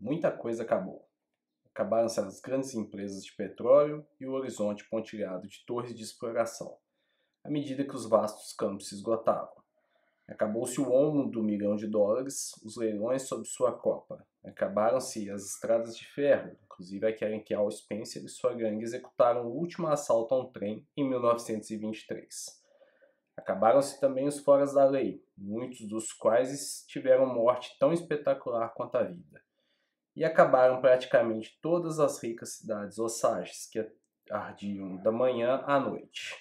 Muita coisa acabou. Acabaram-se as grandes empresas de petróleo e o horizonte pontilhado de torres de exploração, à medida que os vastos campos se esgotavam. Acabou-se o olmo do milhão de dólares, os leilões sob sua copa. Acabaram-se as estradas de ferro, inclusive aquela em que Al Spencer e sua gangue executaram o último assalto a um trem em 1923. Acabaram-se também os foras da lei, muitos dos quais tiveram morte tão espetacular quanto a vida. E acabaram praticamente todas as ricas cidades osages que ardiam da manhã à noite.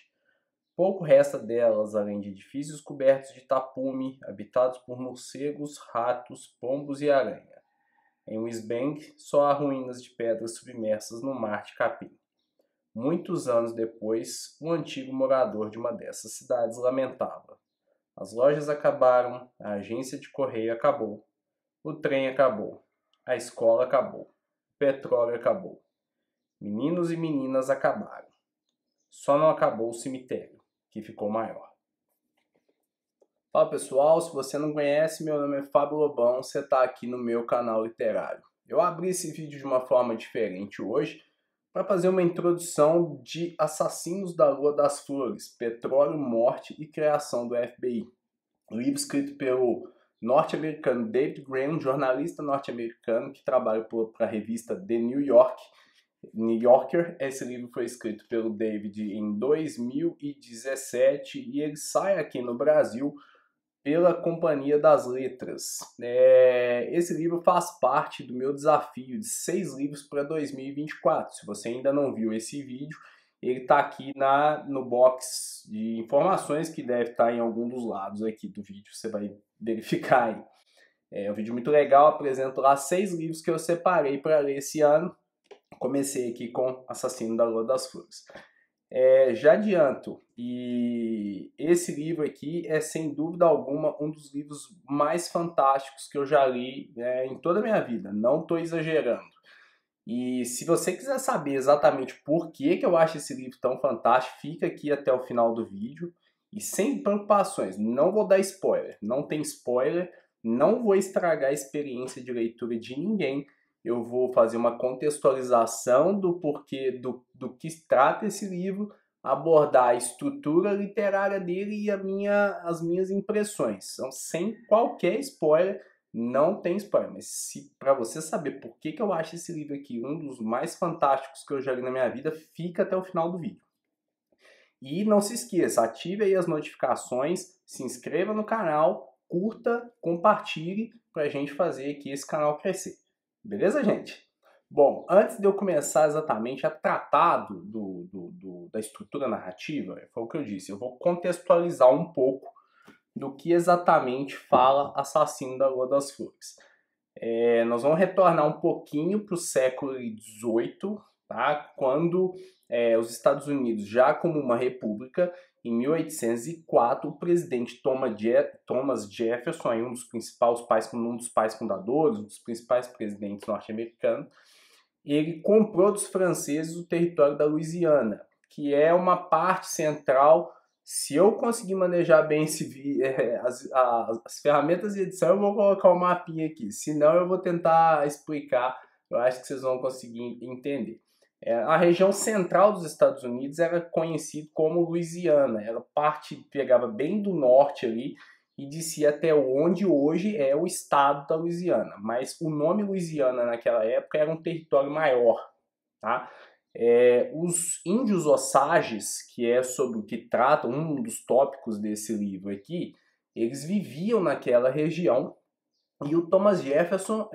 Pouco resta delas além de edifícios cobertos de tapume, habitados por morcegos, ratos, pombos e aranha. Em Wisbeng só há ruínas de pedras submersas no mar de capim. Muitos anos depois, um antigo morador de uma dessas cidades lamentava: as lojas acabaram, a agência de correio acabou, o trem acabou, a escola acabou, o petróleo acabou. Meninos e meninas acabaram. Só não acabou o cemitério, que ficou maior. Fala pessoal, se você não conhece, meu nome é Fábio Lobão, você está aqui no meu canal literário. Eu abri esse vídeo de uma forma diferente hoje, para fazer uma introdução de Assassinos da Lua das Flores, Petróleo, Morte e Criação do FBI. Um livro escrito pelo norte-americano David Graham, jornalista norte-americano que trabalha para a revista The New Yorker. Esse livro foi escrito pelo David em 2017 e ele sai aqui no Brasil pela Companhia das Letras. Esse livro faz parte do meu desafio de 6 livros para 2024. Se você ainda não viu esse vídeo, ele está aqui no box de informações que deve estar em algum dos lados aqui do vídeo. Você vai verificar aí. É um vídeo muito legal, apresento lá 6 livros que eu separei para ler esse ano. Comecei aqui com Assassino da Lua das Flores. Já adianto, e esse livro aqui é sem dúvida alguma um dos livros mais fantásticos que eu já li em toda a minha vida, não estou exagerando. E se você quiser saber exatamente por que eu acho esse livro tão fantástico, fica aqui até o final do vídeo e sem preocupações, não vou dar spoiler, não tem spoiler, não vou estragar a experiência de leitura de ninguém. Eu vou fazer uma contextualização do porquê, do que trata esse livro, abordar a estrutura literária dele e as minhas impressões. Então, sem qualquer spoiler, não tem spoiler. Mas para você saber por que eu acho esse livro aqui um dos mais fantásticos que eu já li na minha vida, fica até o final do vídeo. E não se esqueça, ative aí as notificações, se inscreva no canal, curta, compartilhe para a gente fazer aqui esse canal crescer. Beleza, gente? Bom, antes de eu começar exatamente a tratar da estrutura narrativa, foi o que eu disse, eu vou contextualizar um pouco do que exatamente fala Assassino da Lua das Flores. Nós vamos retornar um pouquinho para o século XVIII, tá? Quando os Estados Unidos, já como uma república, em 1804, o presidente Thomas Jefferson, um dos pais fundadores, um dos principais presidentes norte-americanos, ele comprou dos franceses o território da Louisiana, que é uma parte central. Se eu conseguir manejar bem as ferramentas de edição, eu vou colocar um mapinha aqui. Se não, eu vou tentar explicar. Eu acho que vocês vão conseguir entender. A região central dos Estados Unidos era conhecida como Louisiana. Ela pegava bem do norte ali e descia até onde hoje é o estado da Louisiana. Mas o nome Louisiana naquela época era um território maior, tá? Os índios Osages, que é sobre o que trata um dos tópicos desse livro aqui, eles viviam naquela região e o Thomas Jefferson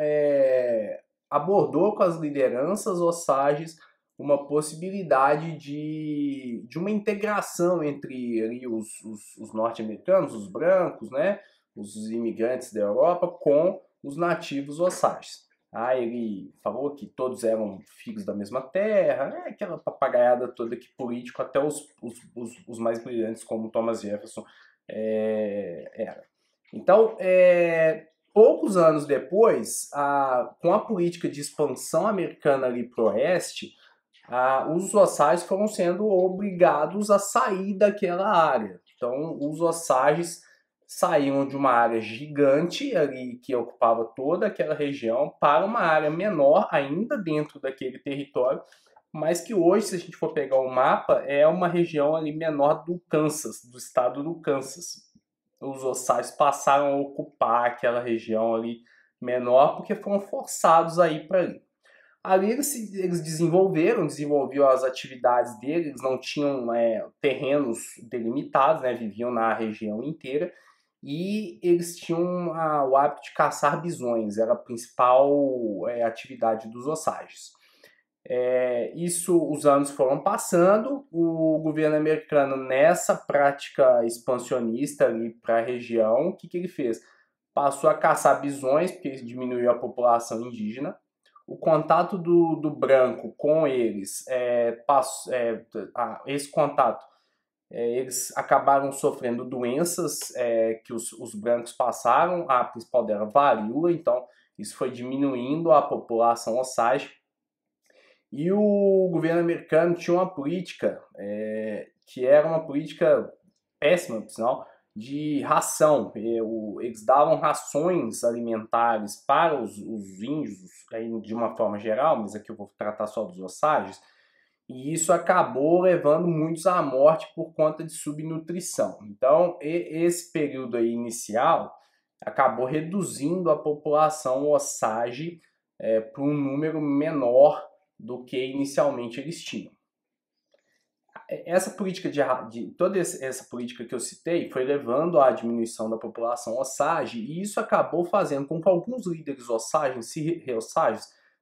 abordou com as lideranças Osages uma possibilidade de uma integração entre ali, os norte-americanos, os brancos, né, os imigrantes da Europa, com os nativos Osages. Ele falou que todos eram filhos da mesma terra, aquela papagaiada toda que político, até os mais brilhantes, como Thomas Jefferson, era. Então, poucos anos depois, com a política de expansão americana ali para o oeste, os Osages foram sendo obrigados a sair daquela área. Então, os Osages saíram de uma área gigante ali que ocupava toda aquela região para uma área menor ainda dentro daquele território, mas que hoje, se a gente for pegar o mapa, é uma região ali menor do Kansas, do estado do Kansas. Os Osage passaram a ocupar aquela região ali menor porque foram forçados a ir para ali. Ali eles desenvolviam as atividades deles, eles não tinham terrenos delimitados, né, viviam na região inteira, e eles tinham o hábito de caçar bisões, era a principal atividade dos Osages. Os anos foram passando, o governo americano, nessa prática expansionista ali para a região, o que ele fez? Passou a caçar bisões, porque isso diminuiu a população indígena. O contato do branco com eles, esse contato, eles acabaram sofrendo doenças que os brancos passaram, a principal dela, varíola, então isso foi diminuindo a população Osage. E o governo americano tinha uma política, que era uma política péssima, por sinal, de ração. Eles davam rações alimentares para os índios, de uma forma geral, mas aqui eu vou tratar só dos Osages, e isso acabou levando muitos à morte por conta de subnutrição. Então, esse período aí inicial acabou reduzindo a população Osage para um número menor do que inicialmente eles tinham. Essa política toda essa política que eu citei foi levando à diminuição da população Osage, e isso acabou fazendo com que alguns líderes Osages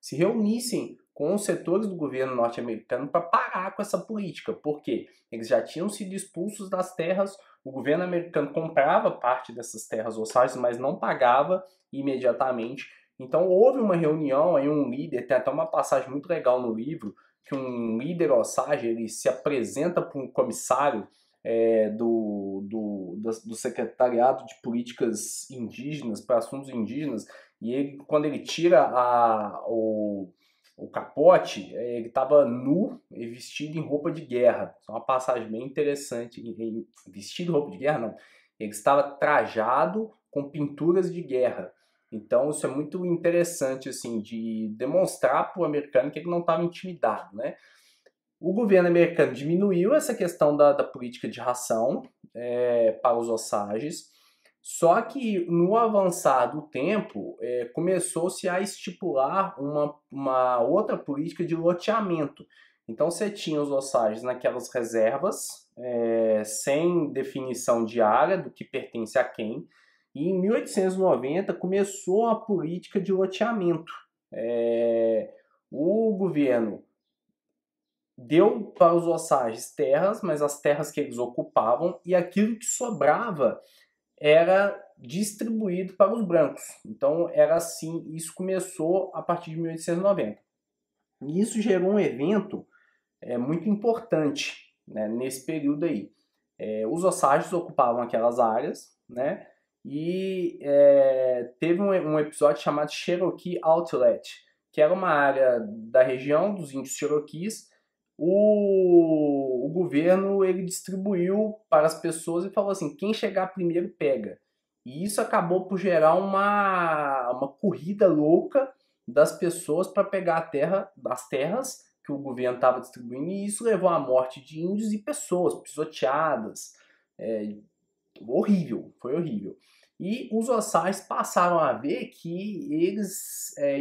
se reunissem com os setores do governo norte-americano para parar com essa política, porque eles já tinham sido expulsos das terras, o governo americano comprava parte dessas terras Osages, mas não pagava imediatamente. Então houve uma reunião, aí um líder, tem até uma passagem muito legal no livro, que um líder Osage ele se apresenta para um comissário do Secretariado de Políticas Indígenas, para assuntos indígenas, e ele, quando ele tira o capote, ele estava nu e vestido em roupa de guerra. É uma passagem bem interessante. Vestido em roupa de guerra, não. Ele estava trajado com pinturas de guerra. Então isso é muito interessante assim de demonstrar para o americano que ele não estava intimidado, né? O governo americano diminuiu essa questão da política de ração para os Osages, só que no avançar do tempo começou-se a estipular uma outra política de loteamento. Então você tinha os Osages naquelas reservas, sem definição de área do que pertence a quem, e em 1890 começou a política de loteamento. O governo deu para os Osages terras, mas as terras que eles ocupavam, e aquilo que sobrava era distribuído para os brancos. Então era assim, isso começou a partir de 1890. E isso gerou um evento muito importante, né, nesse período aí. Os Osages ocupavam aquelas áreas, né, e teve um episódio chamado Cherokee Outlet, que era uma área da região dos índios Cherokees. O governo ele distribuiu para as pessoas e falou assim, quem chegar primeiro pega. E isso acabou por gerar uma corrida louca das pessoas para pegar as terras que o governo estava distribuindo, e isso levou à morte de índios e pessoas pisoteadas. Horrível, foi horrível. E os Osages passaram a ver que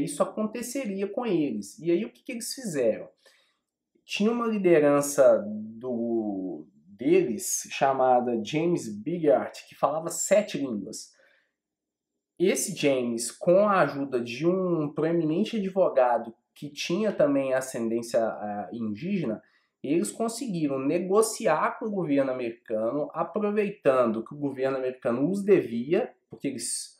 isso aconteceria com eles. E aí o que eles fizeram? Tinha uma liderança deles chamada James Bigart, que falava 7 línguas. Esse James, com a ajuda de um proeminente advogado que tinha também ascendência indígena, eles conseguiram negociar com o governo americano, aproveitando que o governo americano os devia, porque eles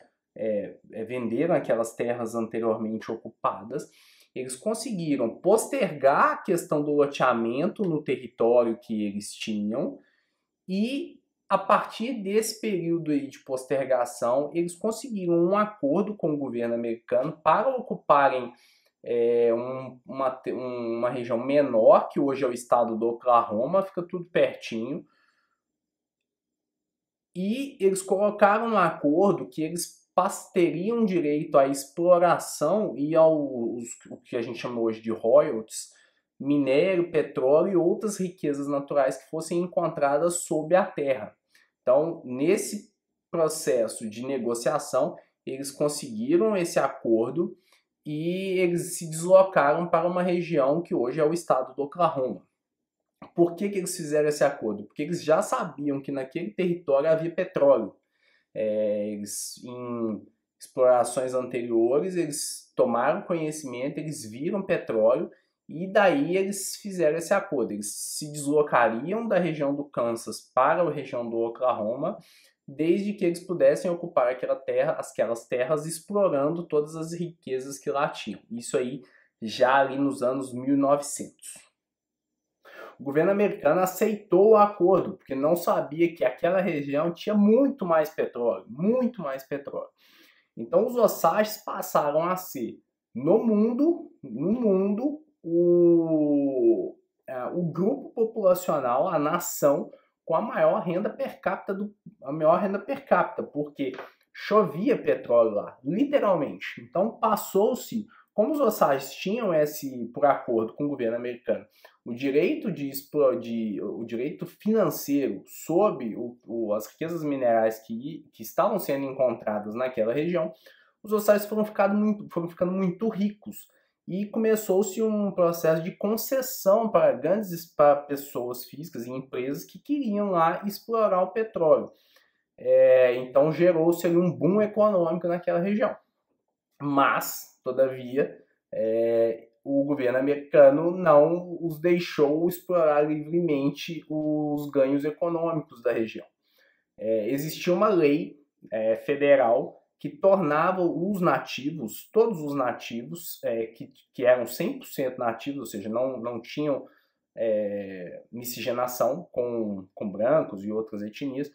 venderam aquelas terras anteriormente ocupadas. Eles conseguiram postergar a questão do loteamento no território que eles tinham, e a partir desse período aí de postergação, eles conseguiram um acordo com o governo americano para ocuparem uma região menor, que hoje é o estado do Oklahoma, fica tudo pertinho. E eles colocaram no acordo que eles teriam direito à exploração e o que a gente chama hoje de royalties, minério, petróleo e outras riquezas naturais que fossem encontradas sob a terra. Então, nesse processo de negociação, eles conseguiram esse acordo e eles se deslocaram para uma região que hoje é o estado do Oklahoma. Por que eles fizeram esse acordo? Porque eles já sabiam que naquele território havia petróleo. Em explorações anteriores, eles tomaram conhecimento, eles viram petróleo e daí eles fizeram esse acordo. Eles se deslocariam da região do Kansas para a região do Oklahoma, desde que eles pudessem ocupar aquelas terras explorando todas as riquezas que lá tinham. Isso aí já ali nos anos 1900. O governo americano aceitou o acordo, porque não sabia que aquela região tinha muito mais petróleo, muito mais petróleo. Então os Osages passaram a ser, no mundo, o grupo populacional, a nação com a maior renda per capita, porque chovia petróleo lá, literalmente. Então passou-se, como os Osages tinham por acordo com o governo americano, o direito o direito financeiro sobre as riquezas minerais que estavam sendo encontradas naquela região, os Osages foram ficando muito ricos. E começou-se um processo de concessão para pessoas físicas e empresas que queriam lá explorar o petróleo. Então gerou-se um boom econômico naquela região. Mas, todavia, o governo americano não os deixou explorar livremente os ganhos econômicos da região. Existia uma lei federal que tornava os nativos, todos os nativos, que eram 100% nativos, ou seja, não tinham miscigenação com brancos e outras etnias,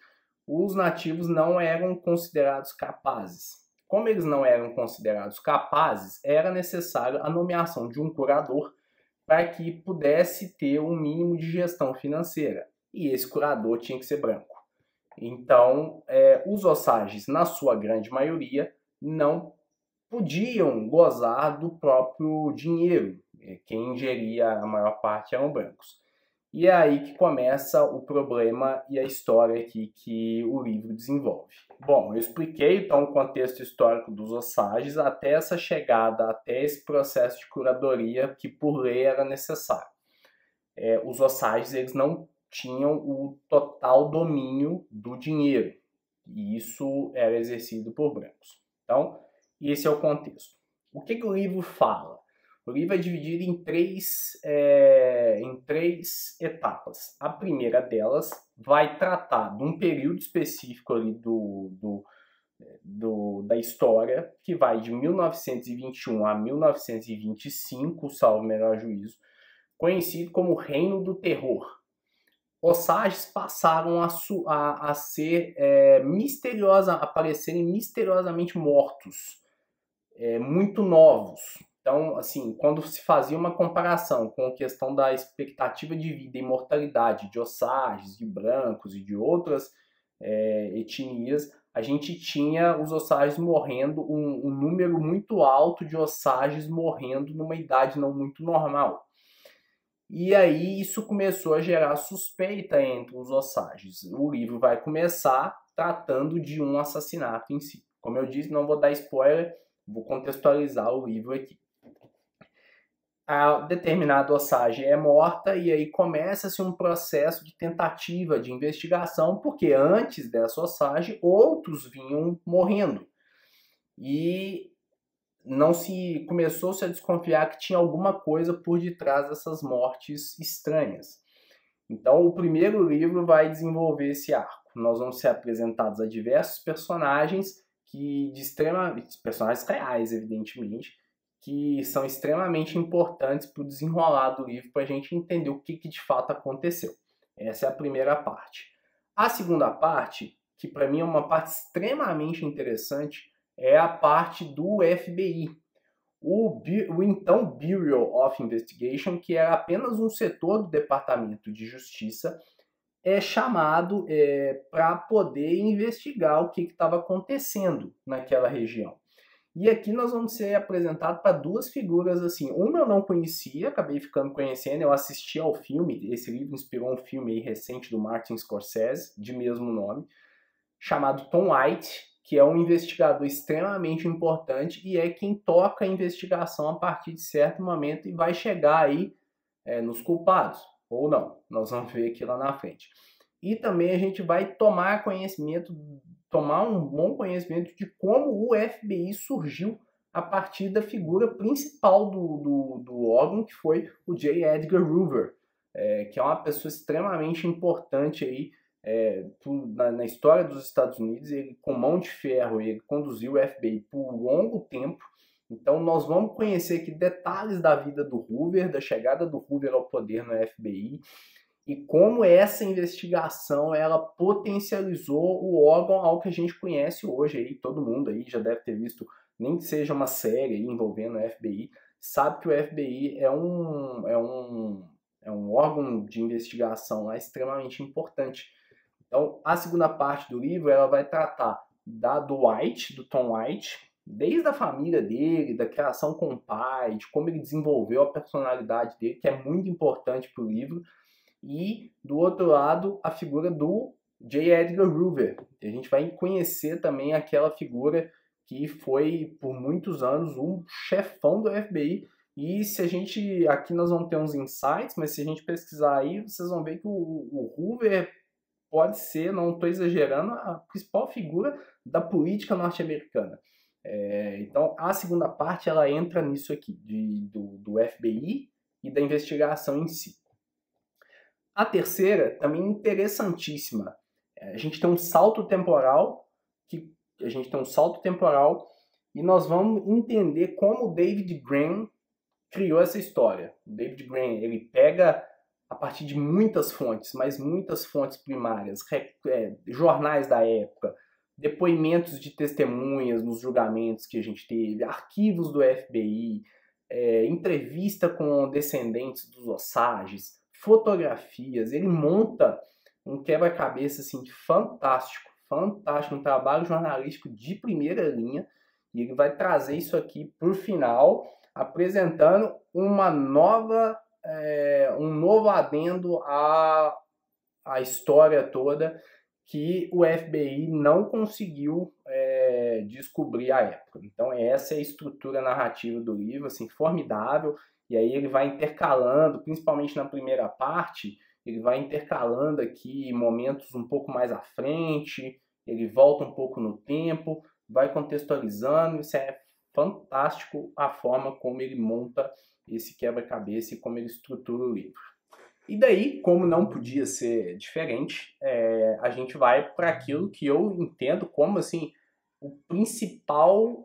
os nativos não eram considerados capazes. Como eles não eram considerados capazes, era necessário a nomeação de um curador para que pudesse ter um mínimo de gestão financeira. E esse curador tinha que ser branco. Então, os Osages, na sua grande maioria, não podiam gozar do próprio dinheiro. Quem geria a maior parte eram brancos. E é aí que começa o problema e a história aqui que o livro desenvolve. Bom, eu expliquei então o contexto histórico dos Osages até essa chegada, até esse processo de curadoria que por lei era necessário. Os Osages, eles não tinham o total domínio do dinheiro, e isso era exercido por brancos. Então, esse é o contexto. O que o livro fala? O livro é dividido em três etapas. A primeira delas vai tratar de um período específico ali da história, que vai de 1921 a 1925, salvo o melhor juízo, conhecido como Reino do Terror. Osages passaram a ser aparecerem misteriosamente mortos, muito novos. Então, assim, quando se fazia uma comparação com a questão da expectativa de vida e mortalidade de Osages, de brancos e de outras etnias, a gente tinha os Osages morrendo, um número muito alto de Osages morrendo numa idade não muito normal. E aí isso começou a gerar suspeita entre os Osages. O livro vai começar tratando de um assassinato em si. Como eu disse, não vou dar spoiler, vou contextualizar o livro aqui. A determinada Osage é morta e aí começa-se um processo de tentativa de investigação, porque antes dessa Osage outros vinham morrendo. E começou-se a desconfiar que tinha alguma coisa por detrás dessas mortes estranhas. Então, o primeiro livro vai desenvolver esse arco. Nós vamos ser apresentados a diversos personagens personagens reais, evidentemente, que são extremamente importantes para o desenrolar do livro, para a gente entender o que de fato aconteceu. Essa é a primeira parte. A segunda parte, que para mim é uma parte extremamente interessante, é a parte do FBI. O então Bureau of Investigation, que era apenas um setor do Departamento de Justiça, é chamado para poder investigar o que estava acontecendo naquela região. E aqui nós vamos ser apresentados para duas figuras assim. Uma eu não conhecia, acabei ficando conhecendo, eu assisti ao filme, esse livro inspirou um filme aí recente do Martin Scorsese, de mesmo nome, chamado Tom White, que é um investigador extremamente importante e é quem toca a investigação a partir de certo momento e vai chegar aí nos culpados, ou não, nós vamos ver aqui lá na frente. E também a gente vai tomar um bom conhecimento de como o FBI surgiu a partir da figura principal do órgão, que foi o J. Edgar Hoover, que é uma pessoa extremamente importante aí, na história dos Estados Unidos. Ele, com mão de ferro, ele conduziu o FBI por um longo tempo. Então nós vamos conhecer aqui detalhes da vida do Hoover, da chegada do Hoover ao poder no FBI, e como essa investigação ela potencializou o órgão ao que a gente conhece hoje. Aí, todo mundo aí já deve ter visto, nem que seja uma série aí envolvendo o FBI, sabe que o FBI é um órgão de investigação lá extremamente importante. Então, a segunda parte do livro ela vai tratar do Tom White, desde a família dele, da criação com o pai, de como ele desenvolveu a personalidade dele, que é muito importante para o livro, e do outro lado a figura do J. Edgar Hoover. A gente vai conhecer também aquela figura que foi por muitos anos um chefão do FBI. E se a gente, aqui nós vamos ter uns insights, mas se a gente pesquisar aí, vocês vão ver que o Hoover pode ser, não estou exagerando, a principal figura da política norte-americana. Então a segunda parte ela entra nisso aqui, do FBI e da investigação em si. A terceira, também interessantíssima, a gente tem um salto temporal, e nós vamos entender como o David Grann criou essa história. O David Grann, ele pega a partir de muitas fontes, mas muitas fontes primárias, jornais da época, depoimentos de testemunhas nos julgamentos que a gente teve, arquivos do FBI, entrevista com descendentes dos Osages, fotografias. Ele monta um quebra-cabeça assim, fantástico, um trabalho jornalístico de primeira linha, e ele vai trazer isso aqui por final, apresentando um novo adendo à história toda que o FBI não conseguiu descobrir à época. Então essa é a estrutura narrativa do livro, assim, formidável. E aí ele vai intercalando, principalmente na primeira parte, ele vai intercalando aqui momentos um pouco mais à frente, ele volta um pouco no tempo, vai contextualizando. Isso é fantástico, a forma como ele monta esse quebra-cabeça e como ele estrutura o livro. E daí, como não podia ser diferente, a gente vai para aquilo que eu entendo como assim, o principal,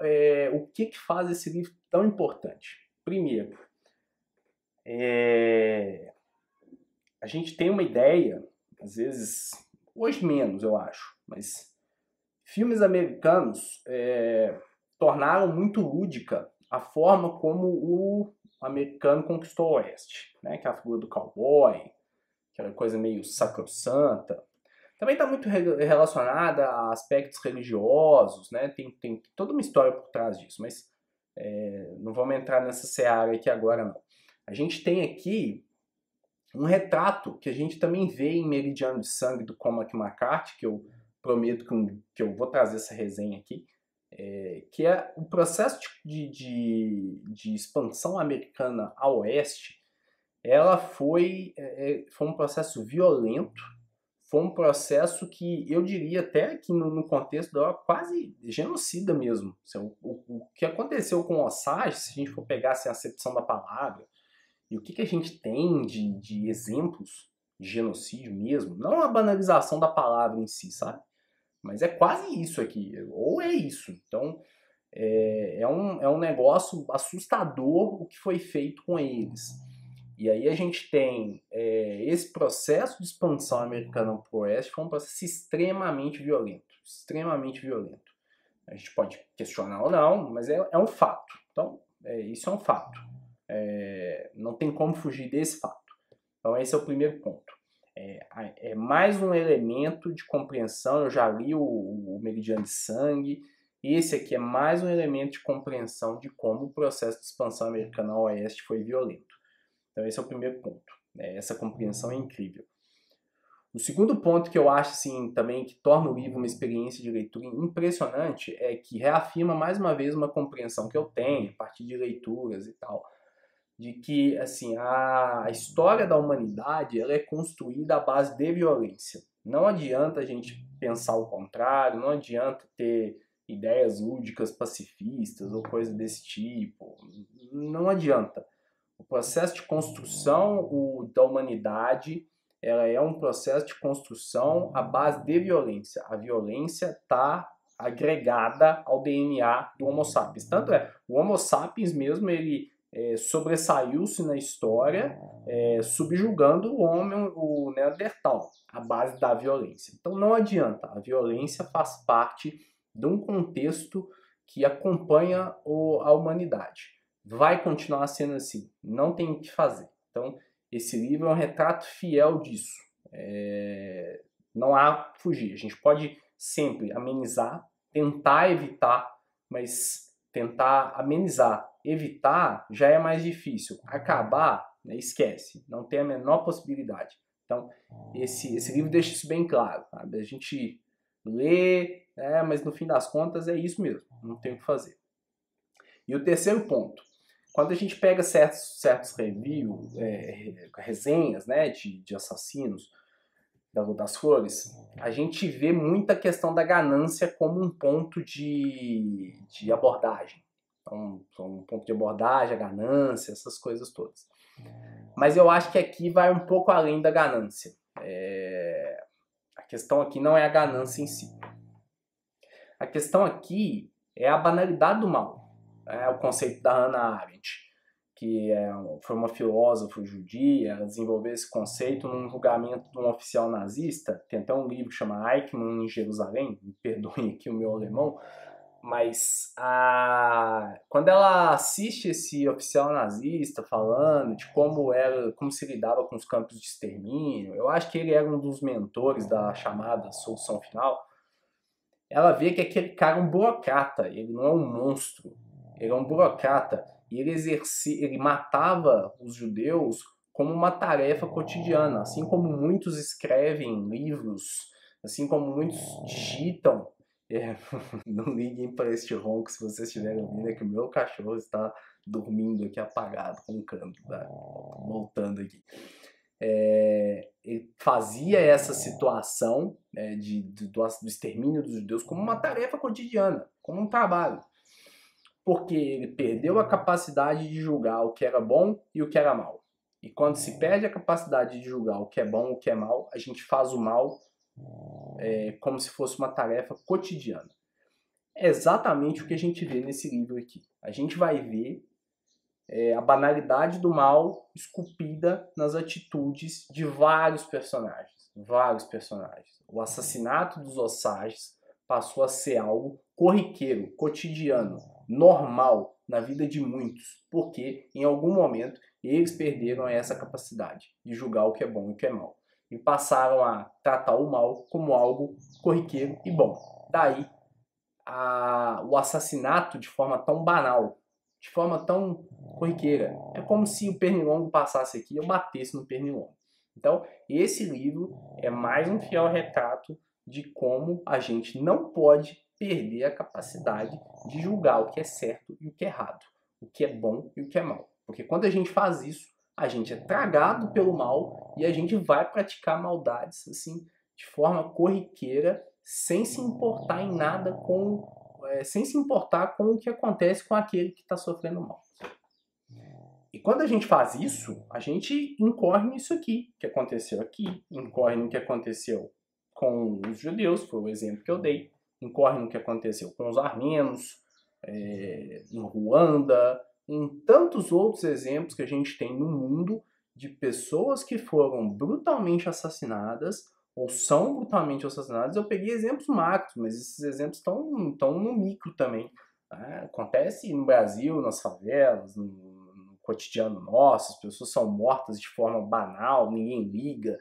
o que faz esse livro tão importante. Primeiro, a gente tem uma ideia, às vezes, hoje menos eu acho, mas filmes americanos tornaram muito lúdica a forma como o americano conquistou o Oeste, né? Aquela figura do cowboy, aquela coisa meio sacrossanta. Também está muito relacionada a aspectos religiosos, né? Tem toda uma história por trás disso, mas não vamos entrar nessa seara aqui agora, não. A gente tem aqui um retrato que a gente também vê em Meridiano de Sangue, do Cormac McCarthy, que eu prometo que eu vou trazer essa resenha aqui, que é o processo de expansão americana ao oeste. Ela foi um processo violento, foi um processo que eu diria até que no contexto dela quase genocida mesmo. O que aconteceu com Osage, se a gente for pegar assim, a acepção da palavra, e o que a gente tem de exemplos de genocídio mesmo, não a banalização da palavra em si, sabe? Mas é quase isso aqui, ou é isso. Então, é um negócio assustador o que foi feito com eles. E aí a gente tem esse processo de expansão americana para o oeste, foi um processo extremamente violento. Extremamente violento. A gente pode questionar ou não, mas é um fato. Então, isso é um fato. Não tem como fugir desse fato. Então esse é o primeiro ponto. É mais um elemento de compreensão. Eu já li o Meridiano de Sangue. Esse aqui é mais um elemento de compreensão de como o processo de expansão americana ao oeste foi violento. Então esse é o primeiro ponto. Essa compreensão é incrível. O segundo ponto que eu acho assim, também que torna o livro uma experiência de leitura impressionante é que reafirma mais uma vez uma compreensão que eu tenho a partir de leituras e tal, de que assim, a história da humanidade ela é construída à base de violência. Não adianta a gente pensar o contrário, não adianta ter ideias lúdicas pacifistas ou coisa desse tipo. Não adianta. O processo de construção da humanidade ela é um processo de construção à base de violência. A violência está agregada ao DNA do Homo sapiens. Tanto o Homo sapiens mesmo, ele sobressaiu-se na história, subjugando o homem, o Neandertal, à base da violência. Então não adianta, a violência faz parte de um contexto que acompanha a humanidade. Vai continuar sendo assim, não tem o que fazer. Então, esse livro é um retrato fiel disso. Não há fugir. A gente pode sempre amenizar, tentar evitar, mas tentar amenizar. Evitar já é mais difícil. Acabar, esquece. Não tem a menor possibilidade. Então, esse livro deixa isso bem claro. Sabe? A gente lê, mas no fim das contas é isso mesmo. Não tem o que fazer. E o terceiro ponto. Quando a gente pega certos reviews, resenhas de assassinos, das Flores, a gente vê muita questão da ganância como um ponto de abordagem. Então, um ponto de abordagem, a ganância, essas coisas todas. Mas eu acho que aqui vai um pouco além da ganância. A questão aqui não é a ganância em si. A questão aqui é a banalidade do mal. O conceito da Hannah Arendt, que foi uma filósofa judia, ela desenvolveu esse conceito num julgamento de um oficial nazista. Tem até um livro que chama Eichmann em Jerusalém, me perdoem aqui o meu alemão, mas quando ela assiste esse oficial nazista falando de como se lidava com os campos de extermínio, eu acho que ele era um dos mentores da chamada solução final, ela vê que aquele cara é um burocrata, ele não é um monstro. Ele é um burocrata e ele matava os judeus como uma tarefa cotidiana, assim como muitos escrevem livros, assim como muitos digitam. Não liguem para este ronco se vocês estiverem ouvindo, é que o meu cachorro está dormindo aqui apagado, roncando, tá? Voltando aqui. Ele fazia essa situação do extermínio dos judeus como uma tarefa cotidiana, como um trabalho. Porque ele perdeu a capacidade de julgar o que era bom e o que era mal. E quando se perde a capacidade de julgar o que é bom e o que é mal, a gente faz o mal como se fosse uma tarefa cotidiana. É exatamente o que a gente vê nesse livro aqui. A gente vai ver a banalidade do mal esculpida nas atitudes de vários personagens. Vários personagens. O assassinato dos Osages passou a ser algo corriqueiro, cotidiano, normal na vida de muitos, porque em algum momento eles perderam essa capacidade de julgar o que é bom e o que é mal. E passaram a tratar o mal como algo corriqueiro e bom. Daí o assassinato de forma tão banal, de forma tão corriqueira. É como se o pernilongo passasse aqui e eu batesse no pernilongo. Então, esse livro é mais um fiel retrato de como a gente não pode perder a capacidade de julgar o que é certo e o que é errado, o que é bom e o que é mal. Porque quando a gente faz isso, a gente é tragado pelo mal e a gente vai praticar maldades assim de forma corriqueira, sem se importar em nada sem se importar com o que acontece com aquele que está sofrendo mal. E quando a gente faz isso, a gente incorre nisso aqui, que aconteceu aqui, incorre no que aconteceu com os judeus, foi o exemplo que eu dei, incorre no que aconteceu com os armenos, em Ruanda, em tantos outros exemplos que a gente tem no mundo de pessoas que foram brutalmente assassinadas ou são brutalmente assassinadas. Eu peguei exemplos macros, mas esses exemplos estão no micro também. Acontece no Brasil, nas favelas, no cotidiano nosso, as pessoas são mortas de forma banal, ninguém liga.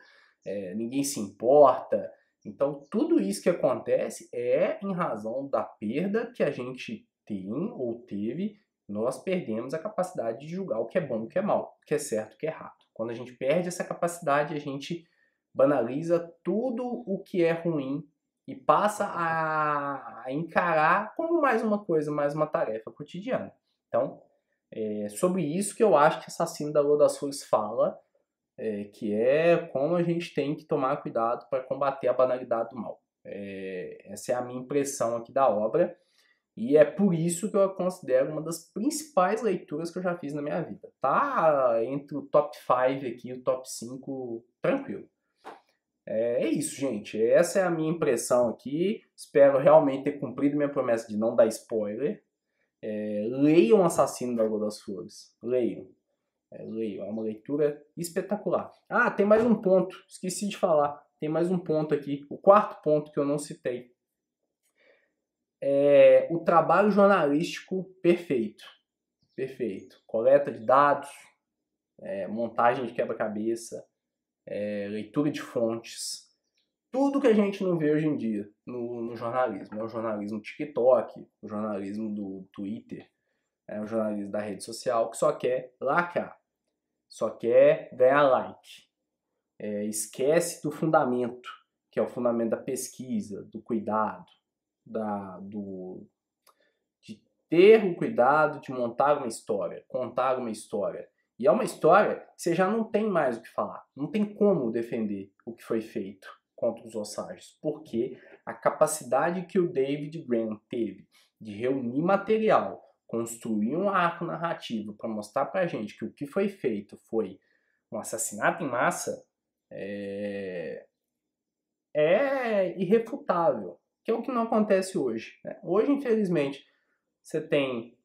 ninguém se importa. Então, tudo isso que acontece é em razão da perda que a gente tem ou teve. Nós perdemos a capacidade de julgar o que é bom, o que é mal, o que é certo, o que é errado. Quando a gente perde essa capacidade, a gente banaliza tudo o que é ruim e passa a encarar como mais uma coisa, mais uma tarefa cotidiana. Então, é sobre isso que eu acho que Assassino da Lua das Flores fala, que é como a gente tem que tomar cuidado para combater a banalidade do mal. Essa é a minha impressão aqui da obra, e é por isso que eu a considero uma das principais leituras que eu já fiz na minha vida. Tá entre o top 5 aqui e o top 5 tranquilo. É isso, gente. Essa é a minha impressão aqui. Espero realmente ter cumprido minha promessa de não dar spoiler. Leiam Assassino da Lua das Flores. Leiam. Leiam. É uma leitura espetacular. Ah, tem mais um ponto. Esqueci de falar. Tem mais um ponto aqui. O quarto ponto que eu não citei. O trabalho jornalístico perfeito. Perfeito. Coleta de dados, montagem de quebra-cabeça, leitura de fontes. Tudo que a gente não vê hoje em dia no jornalismo. O jornalismo do TikTok, o jornalismo do Twitter, o jornalismo da rede social, que só quer lacrar, só quer ganhar like. Esquece do fundamento, que é o fundamento da pesquisa, do cuidado, de ter o cuidado de montar uma história, contar uma história. E é uma história que você já não tem mais o que falar. Não tem como defender o que foi feito contra os Osages, porque a capacidade que o David Grann teve de reunir material, construir um arco narrativo para mostrar pra gente que o que foi feito foi um assassinato em massa, é irrefutável, que é o que não acontece hoje, né? Hoje, infelizmente, você tem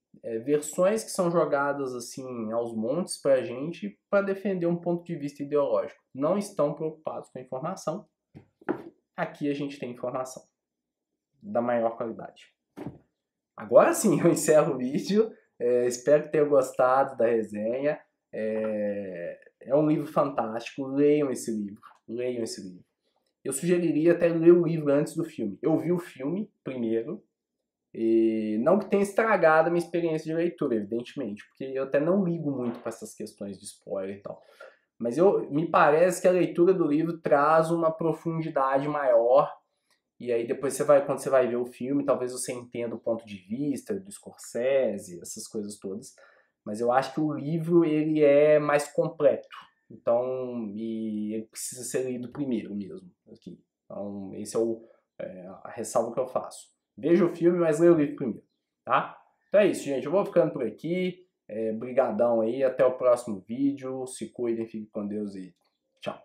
versões que são jogadas assim aos montes pra gente para defender um ponto de vista ideológico. Não estão preocupados com a informação. Aqui a gente tem informação da maior qualidade. Agora sim, eu encerro o vídeo. Espero que tenham gostado da resenha. É um livro fantástico. Leiam esse livro. Leiam esse livro. Eu sugeriria até ler o livro antes do filme. Eu vi o filme primeiro. E não que tenha estragado a minha experiência de leitura, evidentemente, porque eu até não ligo muito para essas questões de spoiler e tal. Mas me parece que a leitura do livro traz uma profundidade maior, e aí depois quando você vai ver o filme, talvez você entenda o ponto de vista do Scorsese, essas coisas todas. Mas eu acho que o livro ele é mais completo, então ele precisa ser lido primeiro mesmo. Aqui. Então esse é a ressalva que eu faço. Veja o filme, mas leia o livro primeiro, tá? Então é isso, gente. Eu vou ficando por aqui. Brigadão aí. Até o próximo vídeo. Se cuidem, fiquem com Deus e tchau.